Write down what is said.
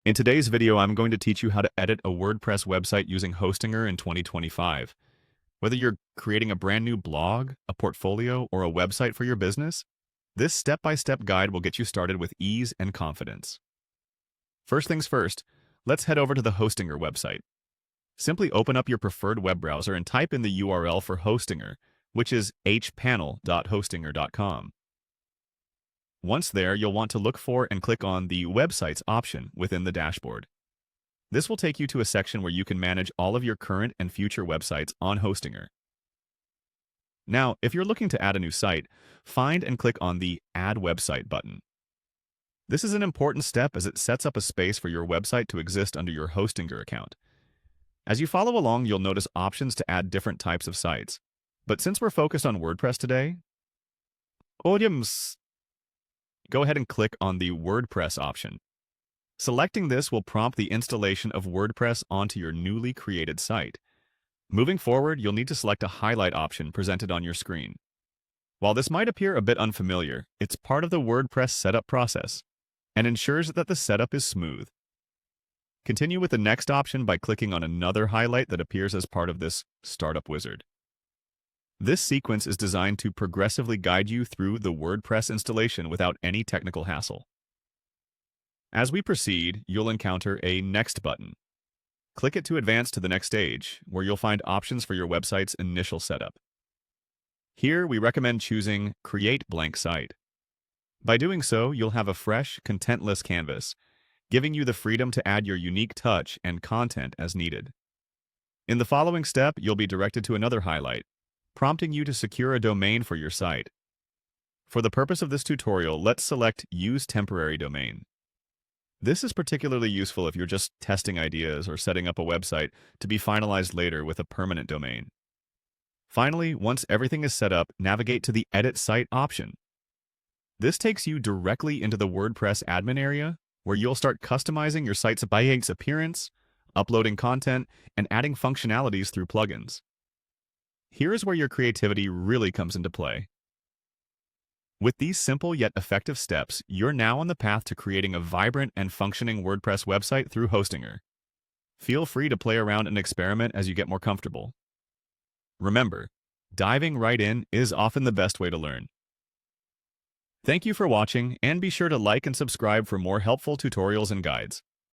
In today's video, I'm going to teach you how to edit a WordPress website using Hostinger in 2025. Whether you're creating a brand new blog, a portfolio, or a website for your business, this step-by-step guide will get you started with ease and confidence. First things first, let's head over to the Hostinger website. Simply open up your preferred web browser and type in the URL for Hostinger, which is hpanel.hostinger.com. Once there, you'll want to look for and click on the Websites option within the dashboard. This will take you to a section where you can manage all of your current and future websites on Hostinger. Now, if you're looking to add a new site, find and click on the Add Website button. This is an important step as it sets up a space for your website to exist under your Hostinger account. As you follow along, you'll notice options to add different types of sites. But since we're focused on WordPress today, go ahead and click on the WordPress option. Selecting this will prompt the installation of WordPress onto your newly created site. Moving forward, you'll need to select a highlight option presented on your screen. While this might appear a bit unfamiliar, it's part of the WordPress setup process and ensures that the setup is smooth. Continue with the next option by clicking on another highlight that appears as part of this startup wizard. This sequence is designed to progressively guide you through the WordPress installation without any technical hassle. As we proceed, you'll encounter a Next button. Click it to advance to the next stage, where you'll find options for your website's initial setup. Here, we recommend choosing Create Blank Site. By doing so, you'll have a fresh, contentless canvas, giving you the freedom to add your unique touch and content as needed. In the following step, you'll be directed to another highlight, prompting you to secure a domain for your site. For the purpose of this tutorial, let's select Use Temporary Domain. This is particularly useful if you're just testing ideas or setting up a website to be finalized later with a permanent domain. Finally, once everything is set up, navigate to the Edit Site option. This takes you directly into the WordPress admin area, where you'll start customizing your site's appearance, uploading content, and adding functionalities through plugins. Here is where your creativity really comes into play. With these simple yet effective steps, you're now on the path to creating a vibrant and functioning WordPress website through Hostinger. Feel free to play around and experiment as you get more comfortable. Remember, diving right in is often the best way to learn. Thank you for watching, and be sure to like and subscribe for more helpful tutorials and guides.